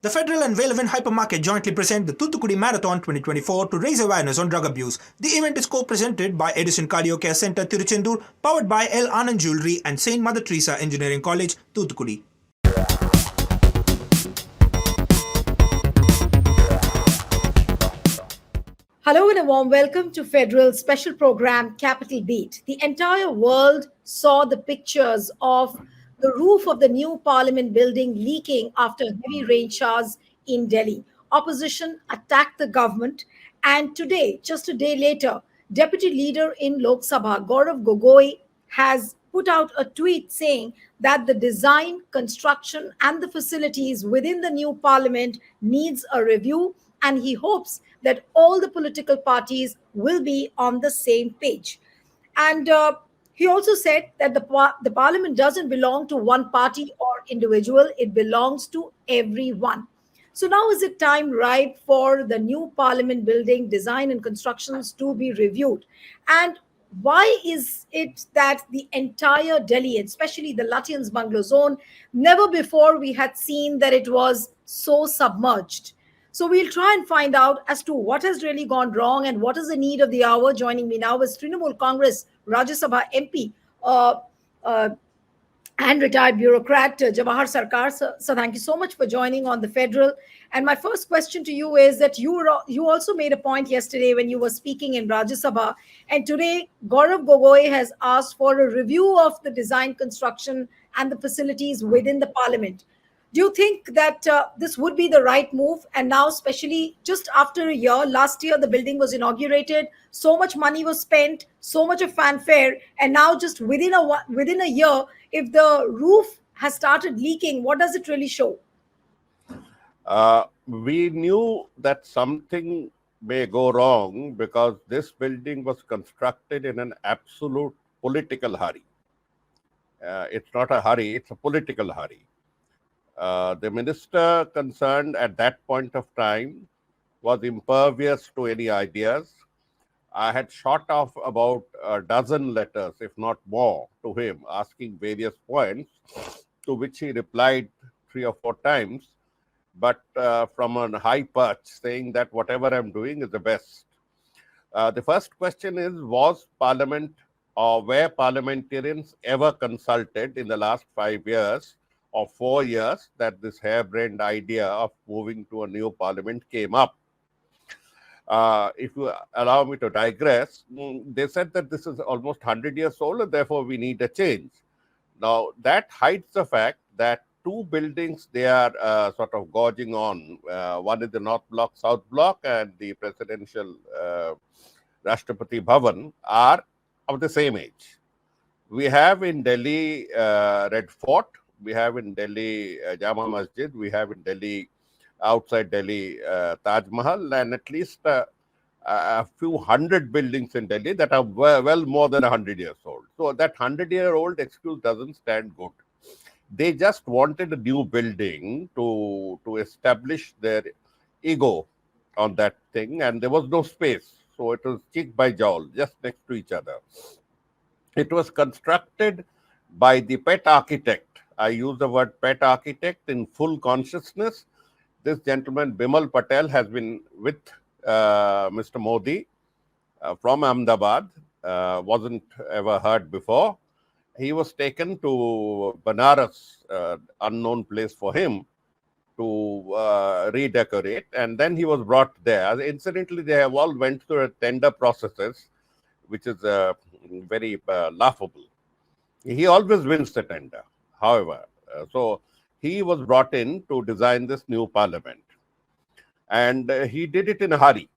The Federal and Velvin Hypermarket jointly present the Thoothukudi Marathon 2024 to raise awareness on drug abuse. The event is co-presented by Edison Cardio Care Center, Tiruchendur, powered by L. Anand Jewelry and St. Mother Teresa Engineering College, Thoothukudi. Hello and a warm welcome to Federal's special program, Capital Beat. The entire world saw the pictures of the roof of the new parliament building leaking after heavy rain showers in Delhi. Opposition attacked the government, and today, just a day later, Deputy Leader in Lok Sabha, Gaurav Gogoi, has put out a tweet saying that the design, construction, and the facilities within the new parliament needs a review, and he hopes that all the political parties will be on the same page. And he also said that the parliament doesn't belong to one party or individual, it belongs to everyone. So now is it time ripe for the new parliament building design and constructions to be reviewed? And why is it that the entire Delhi, especially the Lutyens bungalow zone, never before we had seen that it was so submerged? So we'll try and find out as to what has really gone wrong and what is the need of the hour. Joining me now is Trinamool Congress Rajya Sabha MP uh, and retired bureaucrat Jawhar Sircar. So thank you so much for joining on the Federal. And my first question to you is that you also made a point yesterday when you were speaking in Rajya Sabha, and today Gaurav Gogoi has asked for a review of the design, construction, and the facilities within the parliament. Do you think that this would be the right move? And now, especially just after a year, last year the building was inaugurated, so much money was spent, so much of fanfare, and now just within a year, if the roof has started leaking, what does it really show? We knew that something may go wrong because this building was constructed in an absolute political hurry. It's not a hurry, it's a political hurry. The minister concerned at that point of time was impervious to any ideas. I had shot off about a dozen letters, if not more, to him, asking various points, to which he replied 3 or 4 times, but from a high perch, saying that whatever I'm doing is the best. The first question is, was Parliament or were parliamentarians ever consulted in the last 5 years or 4 years that this harebrained idea of moving to a new parliament came up? If you allow me to digress, they said that this is almost 100 years old and therefore we need a change. Now, that hides the fact that 2 buildings they are sort of gorging on. One is the North Block, South Block, and the presidential Rashtrapati Bhavan are of the same age. We have in Delhi Red Fort, we have in Delhi Jama Masjid, we have in Delhi, outside Delhi, Taj Mahal, and at least a few hundred buildings in Delhi that are well more than 100 years old. So that 100-year-old excuse doesn't stand good. They just wanted a new building to establish their ego on that thing, and there was no space. So it was cheek by jowl, just next to each other. It was constructed by the pet architect. I use the word pet architect in full consciousness. This gentleman, Bimal Patel, has been with Mr. Modi from Ahmedabad, wasn't ever heard before. He was taken to Banaras, unknown place for him, to redecorate, and then he was brought there. Incidentally, they have all went through a tender processes, which is very laughable. He always wins the tender, however. So he was brought in to design this new parliament. And he did it in a hurry.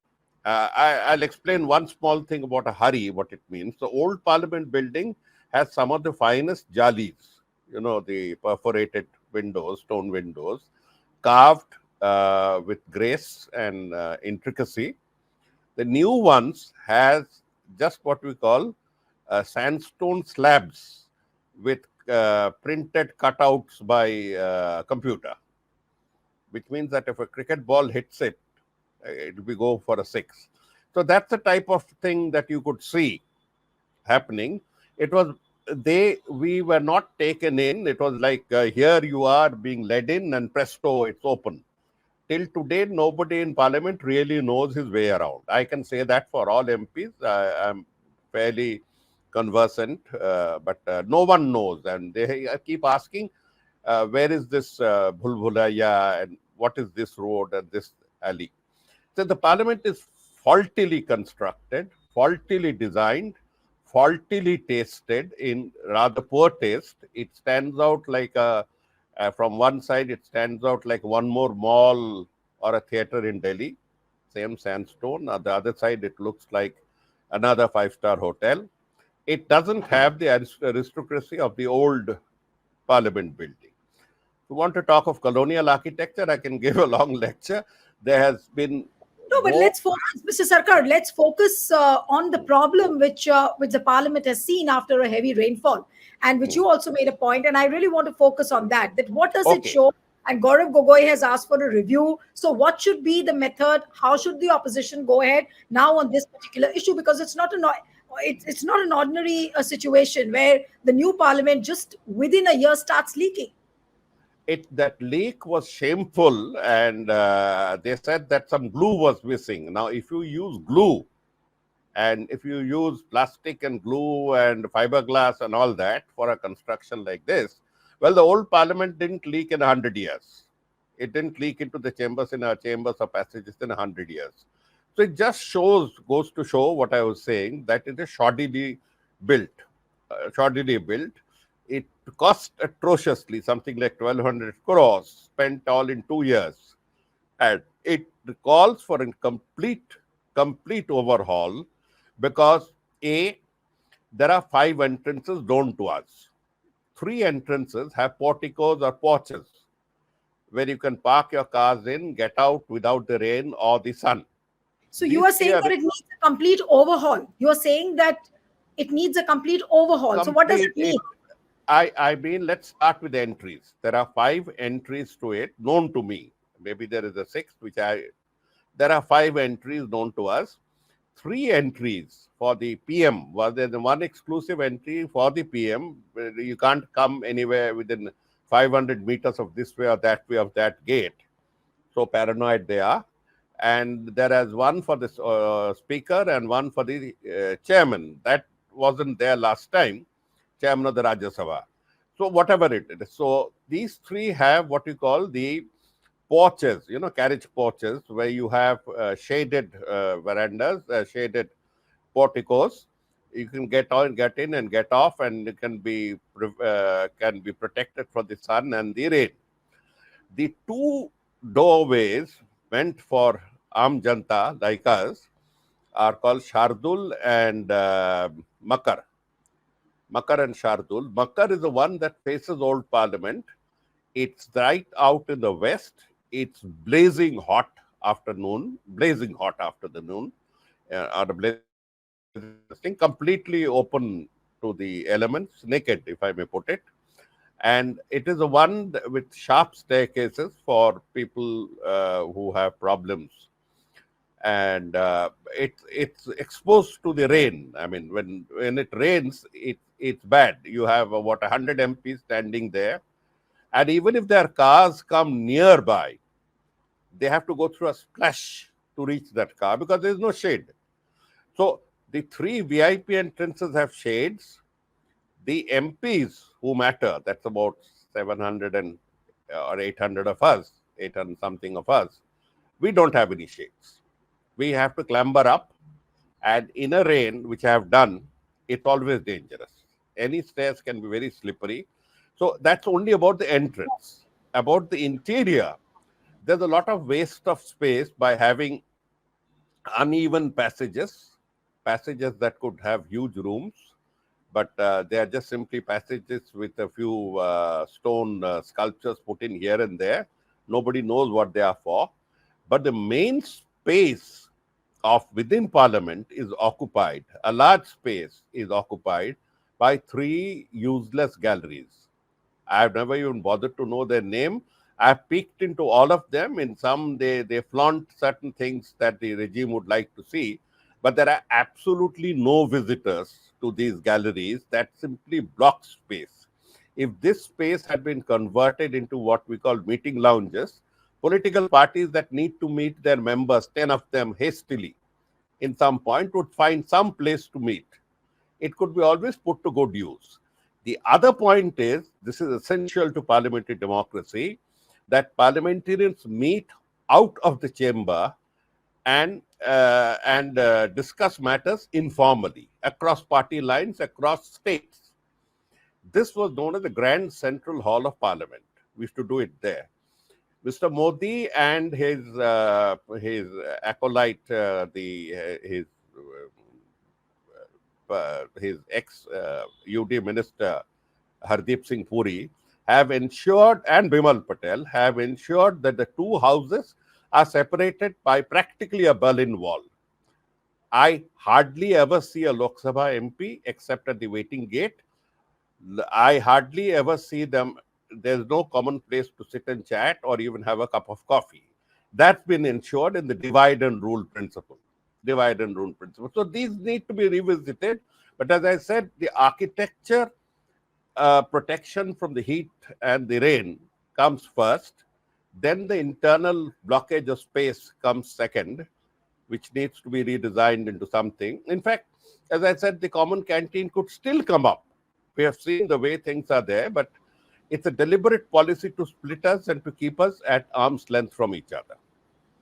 I'll explain one small thing about a hurry, what it means. The old parliament building has some of the finest jalis, the perforated windows, stone windows, carved with grace and intricacy. The new ones has just what we call sandstone slabs with printed cutouts by computer, which means that if a cricket ball hits it, it will go for a 6. So that's the type of thing that you could see happening. We were not taken in. It was like, here you are being led in and presto, it's open. till today, nobody in Parliament really knows his way around. I can say that for all MPs. I'm fairly conversant, but no one knows. And they keep asking, where is this Bhulbhulaya and what is this road and this alley? So the Parliament is faultily constructed, faultily designed, faultily tasted in rather poor taste. It stands out like from one side, it stands out like one more mall or a theater in Delhi, same sandstone. On the other side, it looks like another five-star hotel. It doesn't have the aristocracy of the old Parliament building. If you want to talk of colonial architecture, I can give a long lecture. There has been No, but let's focus, Mr. Sircar. Let's focus on the problem which the Parliament has seen after a heavy rainfall, and which you also made a point. And I really want to focus on that. That what does it show? And Gaurav Gogoi has asked for a review. So, what should be the method? How should the opposition go ahead now on this particular issue? Because it's not an ordinary situation where the new Parliament just within a year starts leaking. That leak was shameful, and they said that some glue was missing. Now, if you use glue, and if you use plastic and glue and fiberglass and all that for a construction like this, well, the old Parliament didn't leak in 100 years. It didn't leak into the chambers in our chambers or passages in 100 years. So it just goes to show what I was saying, that it is shoddily built. It cost atrociously, something like 1,200 crores, spent all in 2 years. And it calls for a complete overhaul because A, there are 5 entrances known to us. 3 entrances have porticos or porches where you can park your cars in, get out without the rain or the sun. So you are saying that it needs a complete overhaul. You are saying that it needs a complete overhaul. So what does it mean? I mean, let's start with the entries. There are 5 entries to it, known to me. Maybe there is a 6th, there are 5 entries known to us. 3 entries for the PM. Well, there's one exclusive entry for the PM. You can't come anywhere within 500 meters of this way or that way of that gate. So paranoid they are. And there is one for the speaker and one for the chairman. That wasn't there last time, chairman of the Rajya Sabha. So whatever it is. So these 3 have what you call the porches, carriage porches, where you have shaded verandas, shaded porticos. You can get in and get off, and it can be protected from the sun and the rain. The 2 doorways meant for Aam Janta like us are called Shardul and Makar. Makar and Shardul. Makar is the one that faces Old Parliament. It's right out in the west. It's blazing hot afternoon, completely open to the elements, naked, if I may put it. And it is the one with sharp staircases for people who have problems. And it's exposed to the rain. I mean, when it rains, it's bad. You have 100 MPs standing there. And even if their cars come nearby, they have to go through a splash to reach that car because there is no shade. So the 3 VIP entrances have shades. The MPs who matter, that's about 700 or 800 of us, 800 something of us, we don't have any shades. We have to clamber up, and in a rain, which I have done, it's always dangerous. Any stairs can be very slippery. So that's only about the entrance. About the interior, there's a lot of waste of space by having uneven passages that could have huge rooms, but they are just simply passages with a few stone sculptures put in here and there. Nobody knows what they are for. But the main space of within Parliament is occupied, a large space is occupied by 3 useless galleries. I've never even bothered to know their name. I've peeked into all of them. In some, they flaunt certain things that the regime would like to see, but there are absolutely no visitors to these galleries. That simply blocks space. If this space had been converted into what we call meeting lounges, political parties that need to meet their members, 10 of them hastily, in some point would find some place to meet. It could be always put to good use. The other point is, this is essential to parliamentary democracy, that parliamentarians meet out of the chamber and discuss matters informally across party lines, across states. This was known as the Grand Central Hall of Parliament. We used to do it there. Mr. Modi and his acolyte, his ex UD minister Hardeep Singh Puri have ensured, and Bimal Patel have ensured, that the two houses are separated by practically a Berlin Wall. I hardly ever see a Lok Sabha MP except at the waiting gate. I hardly ever see them. There's no common place to sit and chat or even have a cup of coffee. That's been ensured in the divide and rule principle. Divide and rule principle. So these need to be revisited. But as I said, the architecture protection from the heat and the rain comes first. Then the internal blockage of space comes second, which needs to be redesigned into something. In fact, as I said, the common canteen could still come up. We have seen the way things are there, but it's a deliberate policy to split us and to keep us at arm's length from each other.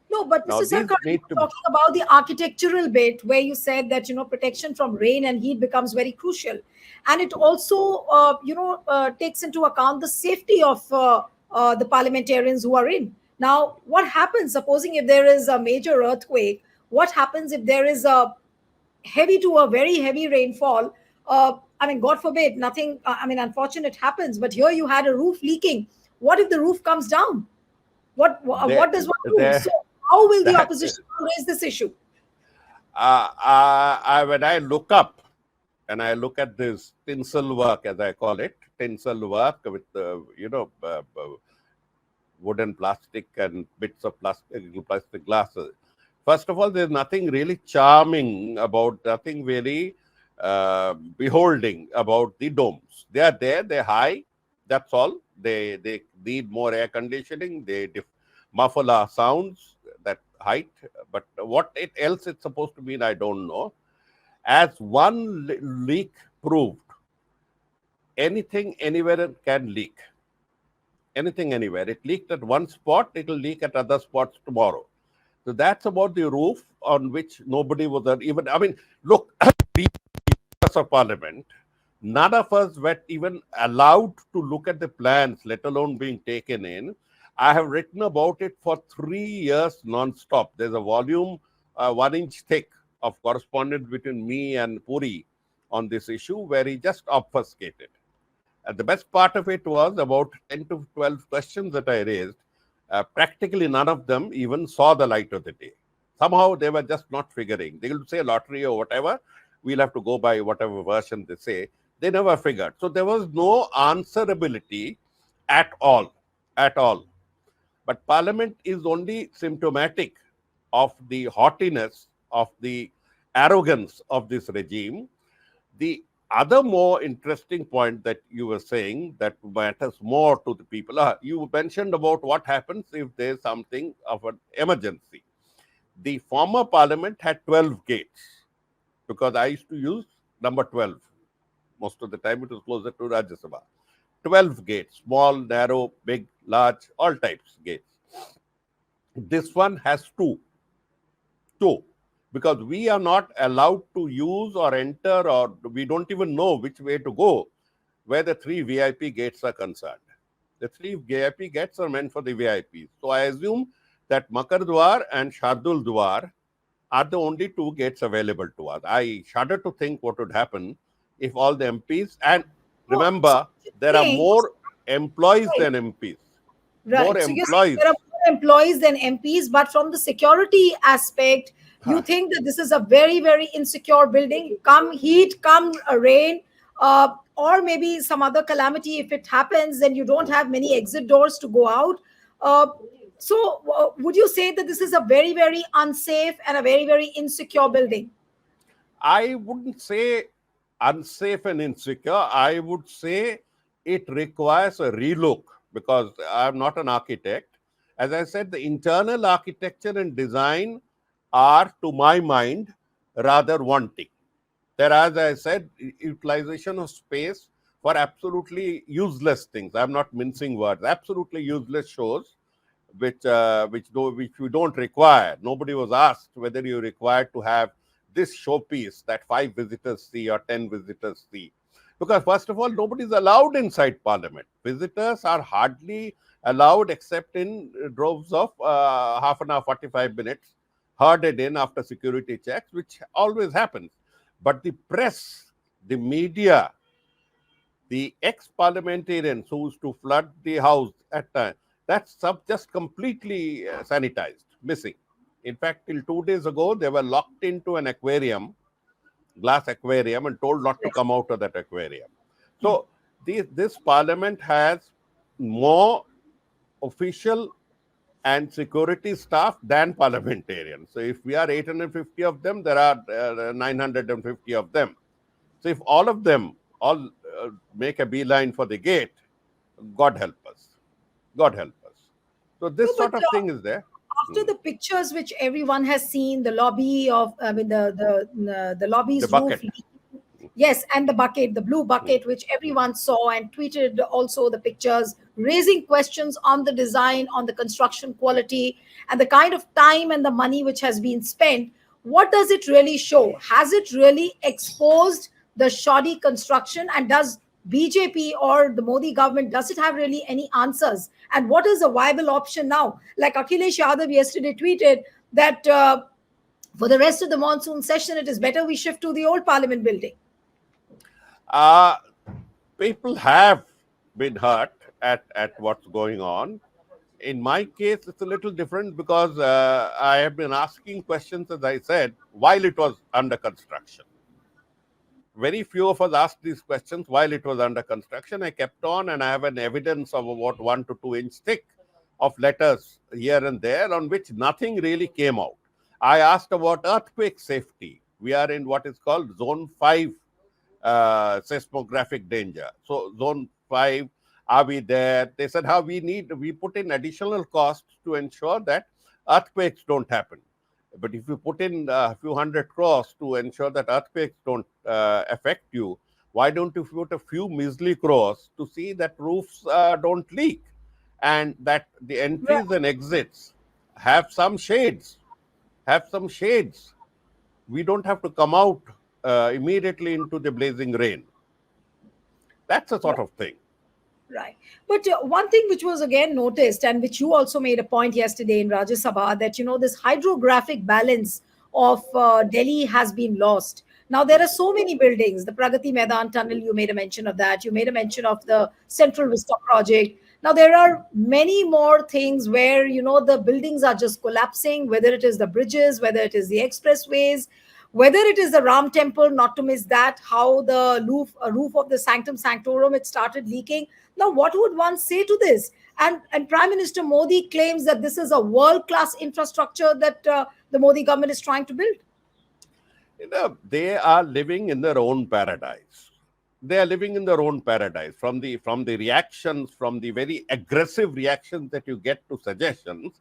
No, but Now, Mr. these Sircar, need to talking about the architectural bit where you said that, protection from rain and heat becomes very crucial. And it also, takes into account the safety of the parliamentarians who are in. Now, what happens, supposing if there is a major earthquake, what happens if there is a heavy to a very heavy rainfall? I mean, God forbid, nothing, unfortunate happens, but here you had a roof leaking. What if the roof comes down? What does one do? So how will the opposition raise this issue? When I look up and I look at this tinsel work, as I call it, tinsel work with wooden plastic and bits of plastic glasses. First of all, there's nothing really charming about, nothing very beholding about the domes. They are there, they're high, that's all. They need more air conditioning, they muffle our sounds, that height, but what else it's supposed to mean, I don't know. As one leak proved, anything anywhere can leak. Anything anywhere. It leaked at one spot, it will leak at other spots tomorrow. So that's about the roof on which nobody was even, look, of Parliament, none of us were even allowed to look at the plans, let alone being taken in. I have written about it for 3 years non-stop. There's a volume 1 inch thick of correspondence between me and Puri on this issue where he just obfuscated. And the best part of it was about 10 to 12 questions that I raised. Practically none of them even saw the light of the day. Somehow they were just not figuring. They will say lottery or whatever. We'll have to go by whatever version they say. They never figured. So there was no answerability at all. But Parliament is only symptomatic of the haughtiness, of the arrogance of this regime. The other more interesting point that you were saying that matters more to the people, you mentioned about what happens if there's something of an emergency. The former Parliament had 12 gates, because I used to use number 12. Most of the time it was closer to Rajya Sabha. 12 gates, small, narrow, big, large, all types gates. This one has two, because we are not allowed to use or enter, or we don't even know which way to go where the 3 VIP gates are concerned. The 3 VIP gates are meant for the VIPs. So I assume that Makar Dwar and Shardul Dwar are the only 2 gates available to us. I shudder to think what would happen if all the MPs, and remember, there are more employees than MPs. Right. More so employees. There are more employees than MPs, but from the security aspect, you think that this is a very, very insecure building. Come heat, come rain, or maybe some other calamity. If it happens, then you don't have many exit doors to go out. So would you say that this is a very, very unsafe and a very, very insecure building? I wouldn't say unsafe and insecure. I would say it requires a relook, because I'm not an architect. As I said, the internal architecture and design are, to my mind, rather wanting. There, as I said, utilization of space for absolutely useless things. I'm not mincing words. Absolutely useless shows, which we don't require. Nobody was asked whether you required to have this showpiece that 5 visitors see or 10 visitors see. Because first of all, nobody is allowed inside Parliament. Visitors are hardly allowed except in droves of half an hour, 45 minutes, herded in after security checks, which always happens. But the press, the media, the ex-parliamentarians who used to flood the house at times, that's just completely sanitized, missing. In fact, till 2 days ago, they were locked into an aquarium, glass aquarium, and told not to come out of that aquarium. So this parliament has more official and security staff than parliamentarians. So if we are 850 of them, there are 950 of them. So if all of them make a beeline for the gate, God help us. God help us. So this No, sort of thing is there. after the pictures which everyone has seen, the lobby of, I mean, the lobby's The bucket. roof. Yes, and the bucket, the blue bucket, which everyone saw and tweeted also the pictures, raising questions on the design, on the construction quality, and the kind of time and the money which has been spent. What does it really show? Has it really exposed the shoddy construction? And does BJP or the Modi government, does it have really any answers? And what is a viable option now? Like Akhilesh Yadav yesterday tweeted that for the rest of the monsoon session, it is better we shift to the old parliament building. People have been hurt at what's going on. In my case, it's a little different because I have been asking questions, as I said, while it was under construction. Very few of us asked these questions while it was under construction. I kept on, and I have an evidence of about 1 to 2 inch thick of letters here and there on which nothing really came out. I asked about earthquake safety. We are in what is called zone 5 seismographic danger. So zone 5, are we there? They said how we put in additional costs to ensure that earthquakes don't happen. But if you put in a few hundred crores to ensure that earthquakes don't affect you, why don't you put a few measly crores to see that roofs don't leak and that the entries and exits have some shades? We don't have to come out immediately into the blazing rain. That's a sort of thing. Right. But one thing which was again noticed, and which you also made a point yesterday in Rajya Sabha, that, this hydrographic balance of Delhi has been lost. Now, there are so many buildings, the Pragati Maidan Tunnel, you made a mention of that. You made a mention of the Central Vista project. Now, there are many more things where, the buildings are just collapsing, whether it is the bridges, whether it is the expressways, whether it is the Ram temple, not to miss that, how the roof of the Sanctum Sanctorum, it started leaking. Now, what would one say to this? And Prime Minister Modi claims that this is a world-class infrastructure that the Modi government is trying to build. They are living in their own paradise. They are living in their own paradise. From the reactions, from the very aggressive reactions that you get to suggestions,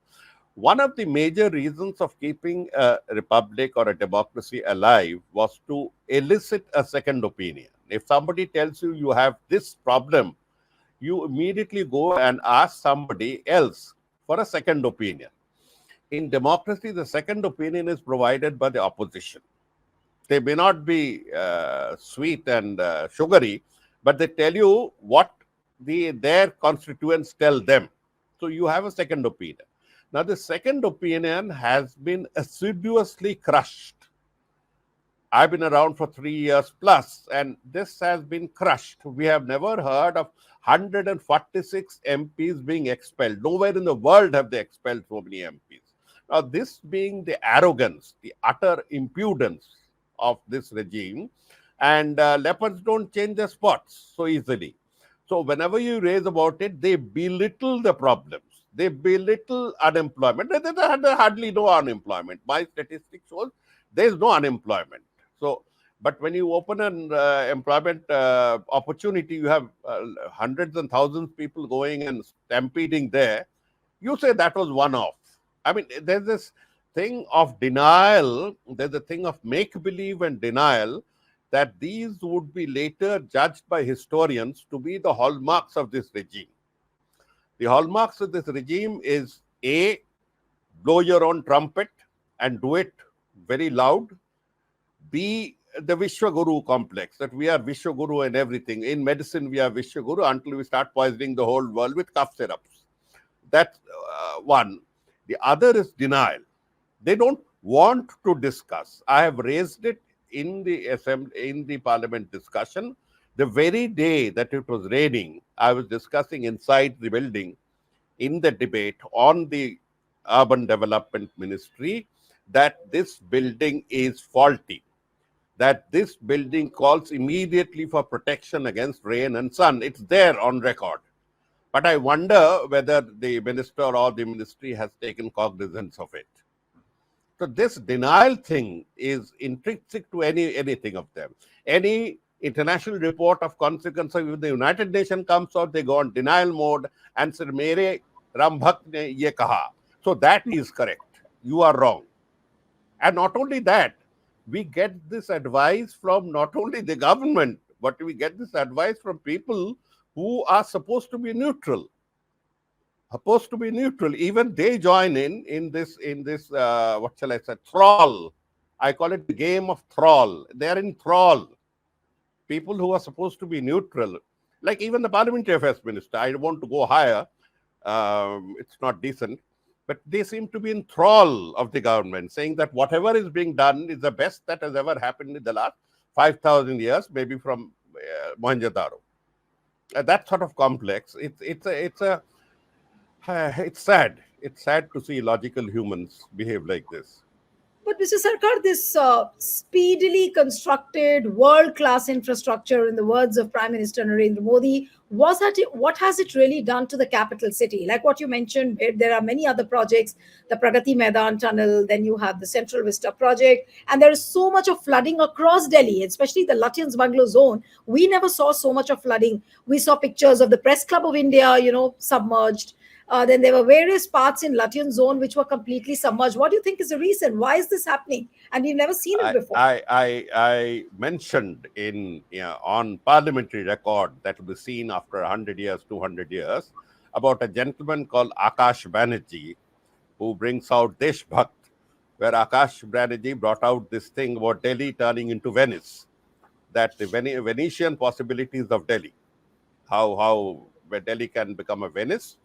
one of the major reasons of keeping a republic or a democracy alive was to elicit a second opinion. If somebody tells you you have this problem, you immediately go and ask somebody else for a second opinion. In democracy, the second opinion is provided by the opposition. They may not be sweet and sugary, but they tell you what their constituents tell them. So you have a second opinion. Now, the second opinion has been assiduously crushed. I've been around for 3 years plus, and this has been crushed. We have never heard of 146 MPs being expelled. Nowhere in the world have they expelled so many MPs. Now, this being the arrogance, the utter impudence of this regime, and leopards don't change their spots so easily. So whenever you raise about it, they belittle the problems. They belittle unemployment. There's hardly no unemployment. My statistics shows there's no unemployment. So, but when you open an employment opportunity, you have hundreds and thousands of people going and stampeding there. You say that was one-off. I mean, there's this thing of denial, there's a thing of make-believe and denial that these would be later judged by historians to be the hallmarks of this regime. The hallmarks of this regime is A, blow your own trumpet and do it very loud. B, the Vishwaguru complex, that we are Vishwaguru and everything. In medicine, we are Vishwaguru until we start poisoning the whole world with cough syrups. That's one. The other is denial. They don't want to discuss. I have raised it in the assembly, in the parliament discussion. The very day that it was raining, I was discussing inside the building in the debate on the urban development ministry that this building is faulty, that this building calls immediately for protection against rain and sun. It's there on record. But I wonder whether the minister or the ministry has taken cognizance of it. So this denial thing is intrinsic to anything of them. Any international report of consequence of the United Nations comes out, they go on denial mode and say, "Mere Ram Bhakt ne ye kaha." So that is correct. You are wrong. And not only that, we get this advice from not only the government, but we get this advice from people who are supposed to be neutral. Even they join in this what shall I say, thrall. I call it the game of thrall. They are in thrall. People who are supposed to be neutral, like even the parliamentary affairs minister. I want to go higher. It's not decent. But they seem to be in thrall of the government, saying that whatever is being done is the best that has ever happened in the last 5,000 years, maybe from Mohenjo-daro. That sort of complex. It's sad. It's sad to see logical humans behave like this. But Mr. Sarkar, this speedily constructed world-class infrastructure, in the words of Prime Minister Narendra Modi, what has it really done to the capital city? Like what you mentioned, there are many other projects, the Pragati Maidan Tunnel, then you have the Central Vista project, and there is so much of flooding across Delhi, especially the Lutyens Bungalow zone. We never saw so much of flooding. We saw pictures of the Press Club of India, submerged. Then there were various parts in Lutyens zone which were completely submerged. What do you think is the reason? Why is this happening? And we've never seen it before. I mentioned on parliamentary record that will be seen after 100 years, 200 years, about a gentleman called Akash Banerjee, who brings out Desh Bhakt, where Akash Banerjee brought out this thing about Delhi turning into Venice, that the Venetian possibilities of Delhi, how where Delhi can become a Venice.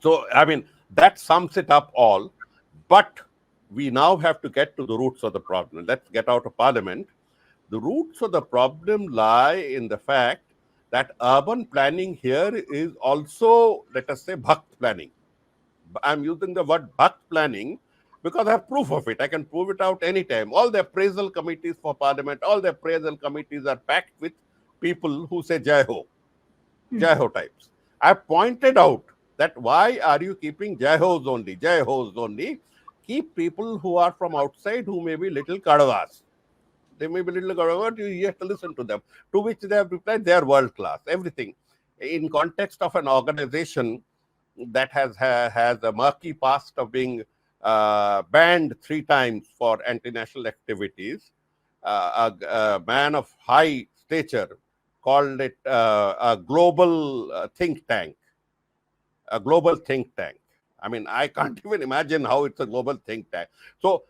So, I mean, that sums it up all. But we now have to get to the roots of the problem. Let's get out of parliament. The roots of the problem lie in the fact that urban planning here is also, let us say, bhakt planning. I'm using the word bhakt planning because I have proof of it. I can prove it out anytime. All the appraisal committees for parliament, all the appraisal committees are packed with people who say Jai Ho. Jai Ho types. I pointed out that why are you keeping Jai Ho's only? Jai Ho's only. Keep people who are from outside who may be little kadavas. They may be little kadavas, you have to listen to them. To which they have replied, they are world class. Everything. In context of an organization that has a murky past of being banned 3 times for anti-national activities, a man of high stature called it a global think tank. A global think tank. I mean, I can't even imagine how it's a global think tank. So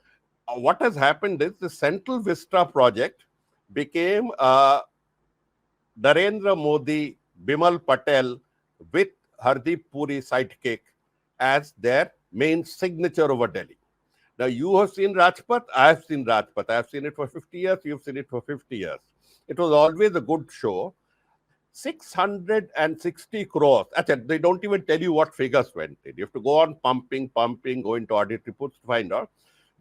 what has happened is the Central Vista project became a Narendra Modi, Bimal Patel with Hardeep Puri sidekick as their main signature over Delhi. Now, you have seen Rajpath, I have seen Rajpath. I have seen it for 50 years, you've seen it for 50 years. It was always a good show. 660 crores. They don't even tell you what figures went in. You have to go on pumping, go into audit reports to find out.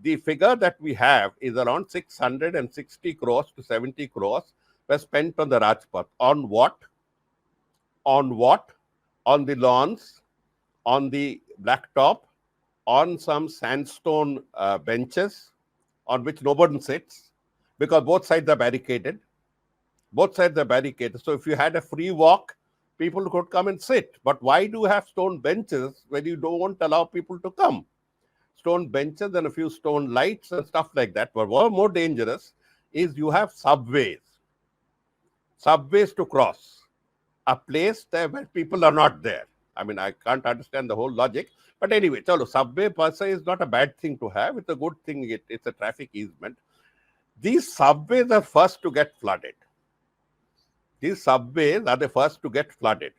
The figure that we have is around 660 crores to 70 crores were spent on the Rajpath. On what? On what? On the lawns, on the blacktop, on some sandstone benches on which no one sits because both sides are barricaded. Both sides are barricaded. So if you had a free walk, people could come and sit. But why do you have stone benches when you don't allow people to come? Stone benches and a few stone lights and stuff like that. But what more dangerous is you have subways to cross, a place there where people are not there. I mean, I can't understand the whole logic. But anyway, chalo, subway per se is not a bad thing to have. It's a good thing. It's a traffic easement. These subways are first to get flooded. These subways are the first to get flooded.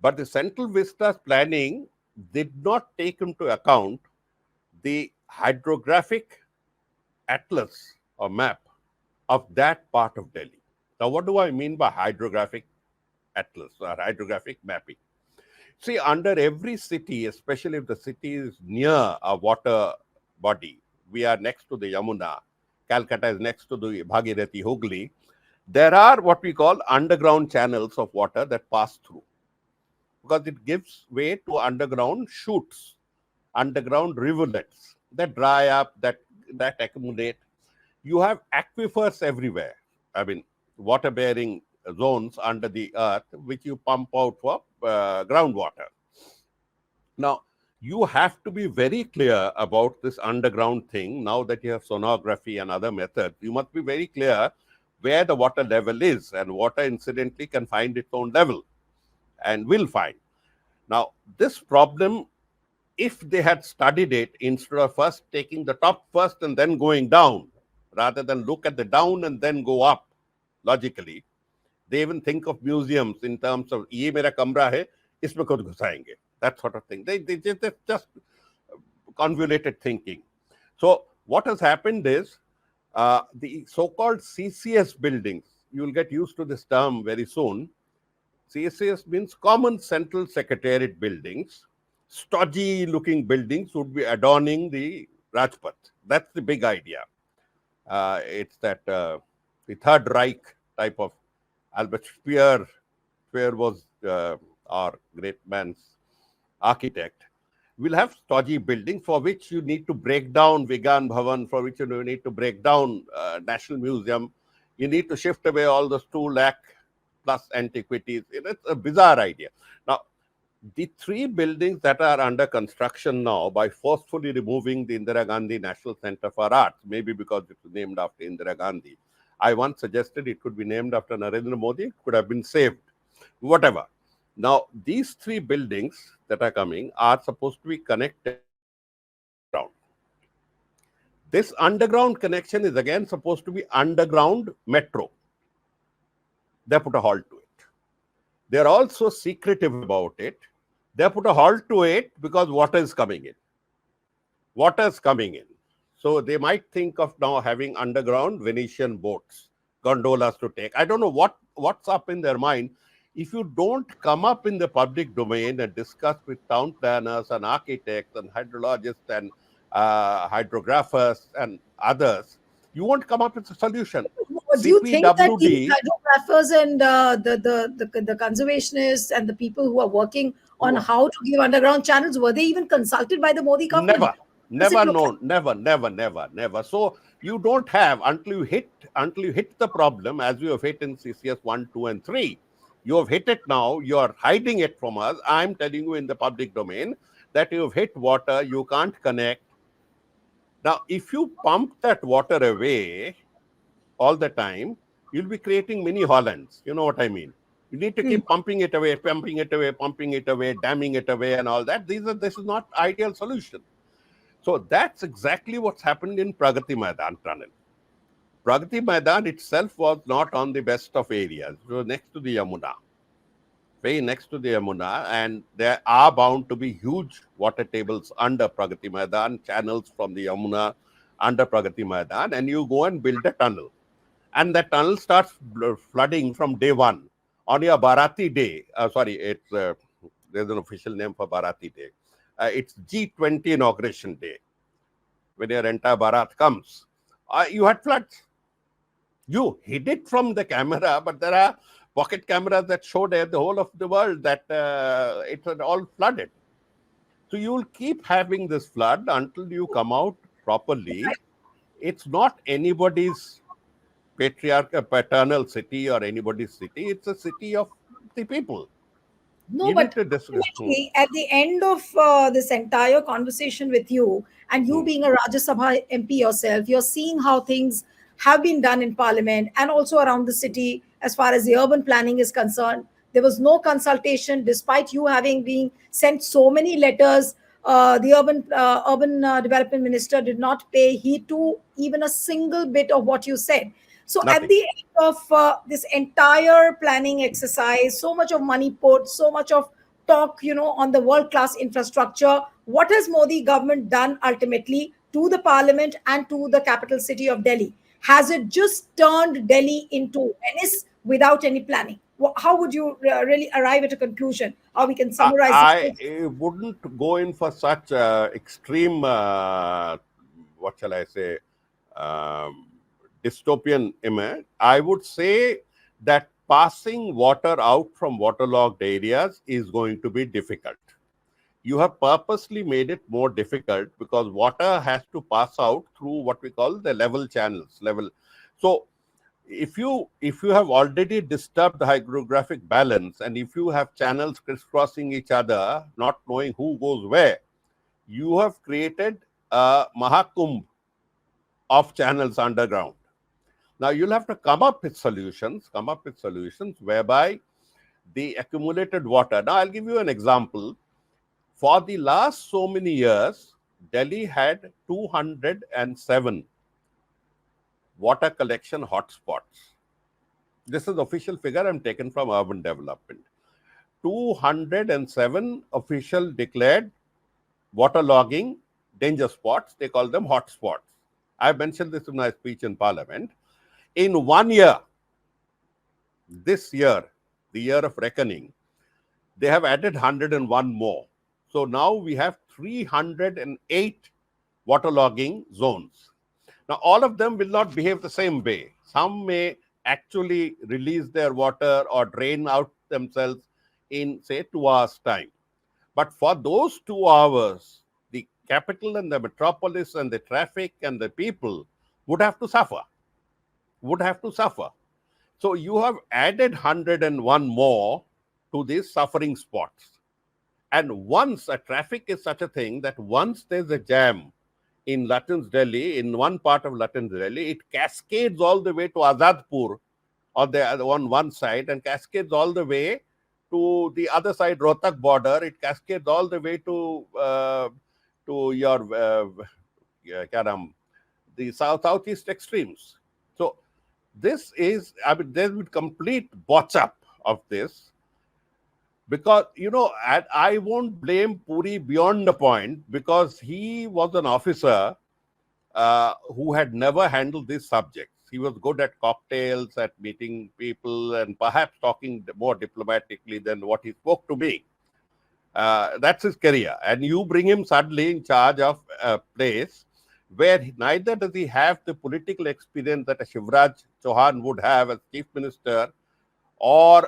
But the Central Vistas planning did not take into account the hydrographic atlas or map of that part of Delhi. Now, what do I mean by hydrographic atlas or hydrographic mapping? See, under every city, especially if the city is near a water body, we are next to the Yamuna, Calcutta is next to the Bhagirathi, Hooghly, there are what we call underground channels of water that pass through, because it gives way to underground chutes, underground rivulets that dry up, that accumulate. You have aquifers everywhere. I mean, water-bearing zones under the earth, which you pump out for groundwater. Now, you have to be very clear about this underground thing. Now that you have sonography and other methods, you must be very clear where the water level is, and water incidentally can find its own level and will find. Now, this problem, if they had studied it instead of first taking the top first and then going down, rather than look at the down and then go up logically, they even think of museums in terms of ye mera kamra hai, isme khud ghusayenge, that sort of thing. They just convoluted thinking. So what has happened is the so-called CCS buildings, you will get used to this term very soon. CCS means Common Central Secretariat buildings. Stodgy looking buildings would be adorning the Rajpath. That's the big idea. It's that the Third Reich type of Albert Speer was our great man's architect. We'll have stodgy buildings for which you need to break down Vigyan Bhavan, for which you need to break down National Museum. You need to shift away all those 2 lakh plus antiquities. It's a bizarre idea. Now, the 3 buildings that are under construction now, by forcefully removing the Indira Gandhi National Center for Arts, maybe because it was named after Indira Gandhi. I once suggested it could be named after Narendra Modi, it could have been saved, whatever. Now, these 3 buildings that are coming are supposed to be connected underground. This underground connection is again supposed to be underground metro. They put a halt to it. They're also secretive about it. They put a halt to it because water is coming in. Water is coming in. So they might think of now having underground Venetian boats, gondolas to take. I don't know what's up in their mind. If you don't come up in the public domain and discuss with town planners and architects and hydrologists and hydrographers and others, you won't come up with a solution. Do you think that the hydrographers and the conservationists and the people who are working on how to give underground channels, were they even consulted by the Modi government? Never. So you don't have, until you hit the problem, as you have hit in CCS 1, 2, and 3. You have hit it now. You are hiding it from us. I'm telling you in the public domain that you have hit water. You can't connect. Now, if you pump that water away all the time, you'll be creating mini Hollands. You know what I mean? You need to keep pumping it away, damming it away, and all that. This is not ideal solution. So that's exactly what's happened in Pragati Maidan tunnel. Pragati Maidan itself was not on the best of areas. It was next to the Yamuna, very next to the Yamuna, and there are bound to be huge water tables under Pragati Maidan, channels from the Yamuna under Pragati Maidan, and you go and build a tunnel. And that tunnel starts flooding from day 1. On your Bharati day, there's an official name for Bharati day. It's G20 inauguration day. When your entire Bharat comes, you had floods. You hid it from the camera, but there are pocket cameras that showed the whole of the world that it had all flooded. So you will keep having this flood until you come out properly. It's not anybody's paternal city or anybody's city. It's a city of the people. No, We but need to discuss. ultimately, at the end of this entire conversation with you, and you being a Rajya Sabha MP yourself, you're seeing how things have been done in Parliament and also around the city as far as the urban planning is concerned. There was no consultation, despite you having been sent so many letters. The urban development minister did not pay heed to even a single bit of what you said. So at Nothing. the end of this entire planning exercise, so much of money put, so much of talk, on the world class infrastructure. What has Modi government done ultimately to the parliament and to the capital city of Delhi? Has it just turned Delhi into Venice without any planning? How would you really arrive at a conclusion? How we can summarize I it? wouldn't go in for such extreme, what shall I say, um, dystopian image. I would say that passing water out from waterlogged areas is going to be difficult. You have purposely made it more difficult because water has to pass out through what we call the level channels. So if you have already disturbed the hydrographic balance, and if you have channels crisscrossing each other, not knowing who goes where, you have created a mahakumbh of channels underground. Now you'll have to come up with solutions whereby the accumulated water. Now I'll give you an example. For the last so many years, Delhi had 207 water collection hotspots. This is the official figure I'm taken from urban development. 207 official declared waterlogging danger spots. They call them hotspots. I mentioned this in my speech in Parliament. In 1 year, this year, the year of reckoning, they have added 101 more. So now we have 308 waterlogging zones. Now, all of them will not behave the same way. Some may actually release their water or drain out themselves in, say, 2 hours' time. But for those 2 hours, the capital and the metropolis and the traffic and the people would have to suffer. So you have added 101 more to these suffering spots. And once a traffic is such a thing that once there's a jam in Lutyens Delhi, in one part of Lutyens Delhi, it cascades all the way to Azadpur on one side and cascades all the way to the other side, Rohtak border. It cascades all the way to your the southeast extremes. So this is, I mean, there will be complete botch up of this. Because, I won't blame Puri beyond the point because he was an officer who had never handled these subjects. He was good at cocktails, at meeting people, and perhaps talking more diplomatically than what he spoke to me. That's his career. And you bring him suddenly in charge of a place where neither does he have the political experience that a Shivraj Chauhan would have as chief minister, or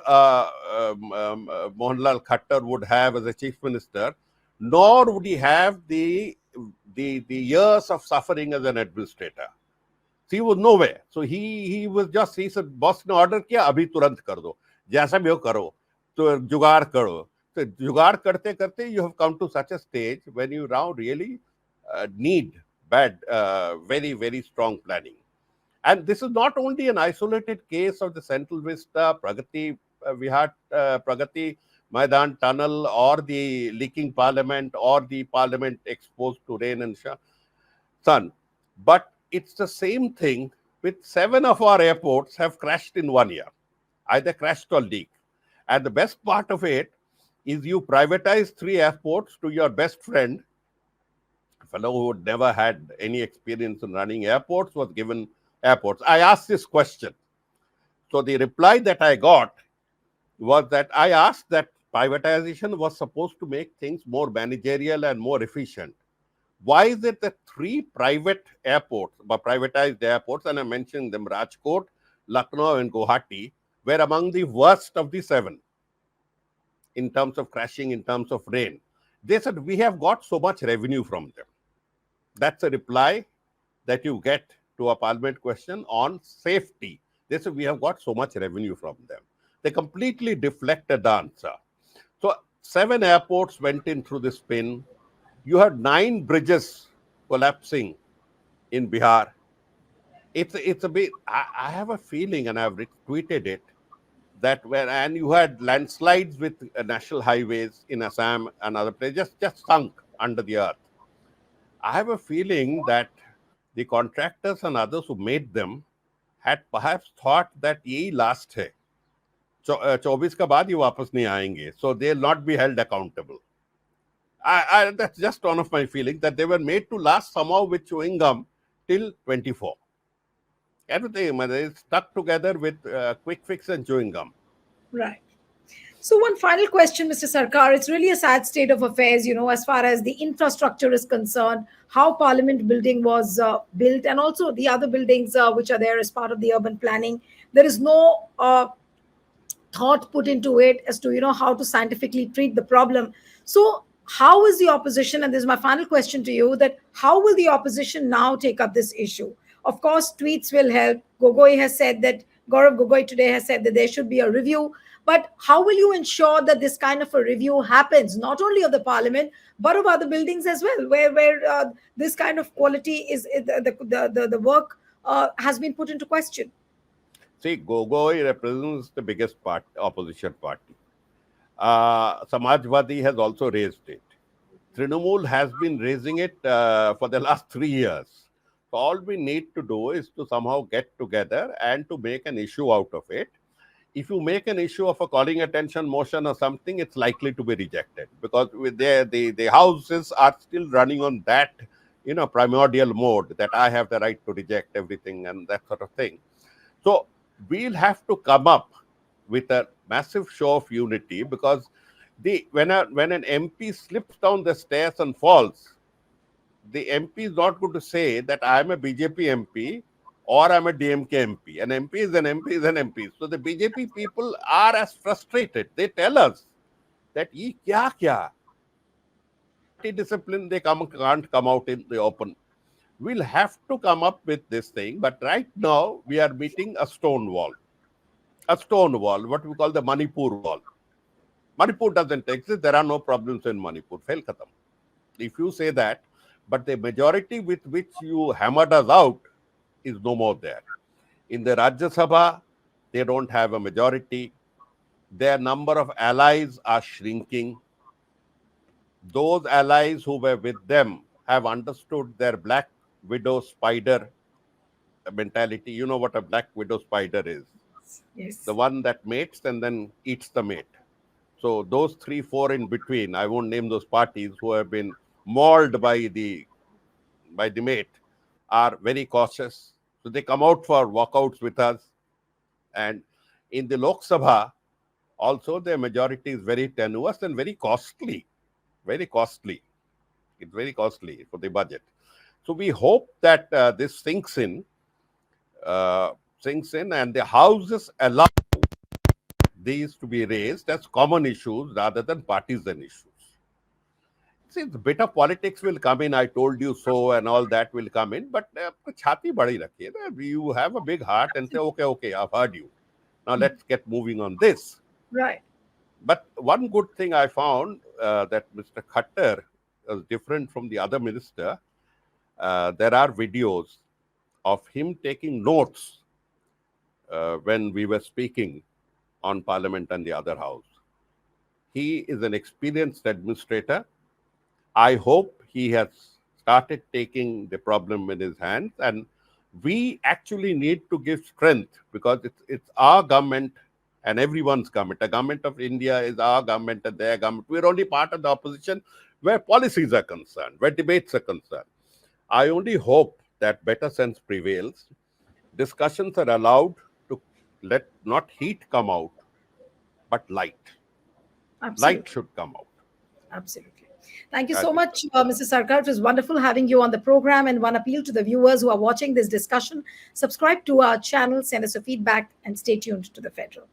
Mohanlal Khattar would have as a chief minister, nor would he have the years of suffering as an administrator. So he was nowhere. So he said, boss ne order kiya, abhi turant kar do. Jaisa bhi ho karo. So jugaad karo. So jugaad karte karte, you have come to such a stage when you now really need very, very strong planning. And this is not only an isolated case of the Central Vista, Pragati Vihat, Pragati Maidan tunnel, or the leaking parliament, or the parliament exposed to rain and sun. But it's the same thing with 7 of our airports have crashed in 1 year, either crashed or leaked. And the best part of it is you privatize 3 airports to your best friend, a fellow who had never had any experience in running airports, was given airports. I asked this question. So the reply that I got was that I asked that privatization was supposed to make things more managerial and more efficient. Why is it that 3 private airports, privatized airports, and I mentioned them, Rajkot, Lucknow, and Guwahati, were among the worst of the 7 in terms of crashing, in terms of rain? They said, we have got so much revenue from them. That's a reply that you get to a parliament question on safety. They said, we have got so much revenue from them. They completely deflected the answer. So 7 airports went in through this pin. You had 9 bridges collapsing in Bihar. It's a bit. I have a feeling, and I've tweeted it, that and you had landslides with national highways in Assam and other places just sunk under the earth. I have a feeling that the contractors and others who made them had perhaps thought that यही last है, 24 का बाद ये वापस नहीं आएंगे, so they'll not be held accountable. That's just one of my feelings, that they were made to last somehow with chewing gum till 24. Everything is stuck together with quick fix and chewing gum. Right. So one final question, Mr. Sarkar. It's really a sad state of affairs, as far as the infrastructure is concerned, how Parliament building was built, and also the other buildings which are there as part of the urban planning. There is no thought put into it as to, how to scientifically treat the problem. So how is the opposition, and this is my final question to you, that how will the opposition now take up this issue? Of course, tweets will help. Gaurav Gogoi today has said that there should be a review. But how will you ensure that this kind of a review happens, not only of the parliament, but of other buildings as well, where this kind of quality is the work has been put into question? See, Gogoi represents the biggest opposition party. Samajwadi has also raised it. Trinamool has been raising it for the last 3 years. So all we need to do is to somehow get together and to make an issue out of it. If you make an issue of a calling attention motion or something, it's likely to be rejected, because with the houses are still running on that, primordial mode, that I have the right to reject everything and that sort of thing. So we'll have to come up with a massive show of unity, because when an MP slips down the stairs and falls, the MP is not going to say that I am a BJP MP or I'm a DMK MP. An MP is an MP is an MP. So the BJP people are as frustrated. They tell us that ye kya? Discipline, they can't come out in the open. We'll have to come up with this thing. But right now, we are meeting a stone wall. A stone wall, what we call the Manipur wall. Manipur doesn't exist. There are no problems in Manipur. Fail khatam. If you say that, but the majority with which you hammered us out is no more there. In the Rajya Sabha, they don't have a majority. Their number of allies are shrinking. Those allies who were with them have understood their black widow spider mentality. You know what a black widow spider is? Yes. The one that mates and then eats the mate. So those 3, 4 in between, I won't name those parties, who have been mauled by the mate, are very cautious. So they come out for walkouts with us. And in the Lok Sabha, also their majority is very tenuous and very costly. Very costly. It's very costly for the budget. So we hope that this sinks in, and the houses allow these to be raised as common issues rather than partisan issues. See, the bit of politics will come in, I told you so, and all that will come in, but chhati badi rakhiye na. You have a big heart and say, okay, I've heard you. Now let's get moving on this. Right. But one good thing I found, that Mr. Khattar is different from the other minister. There are videos of him taking notes when we were speaking on Parliament and the other house. He is an experienced administrator. I hope he has started taking the problem in his hands, and we actually need to give strength, because it's our government and everyone's government. The government of India is our government and their government. We're only part of the opposition where policies are concerned, where debates are concerned. I only hope that better sense prevails. Discussions are allowed to let not heat come out, but light. Absolutely. Light should come out. Absolutely. Thank you so much, Mr. Sarkar. It was wonderful having you on the program. And one appeal to the viewers who are watching this discussion: subscribe to our channel, send us a feedback, and stay tuned to The Federal.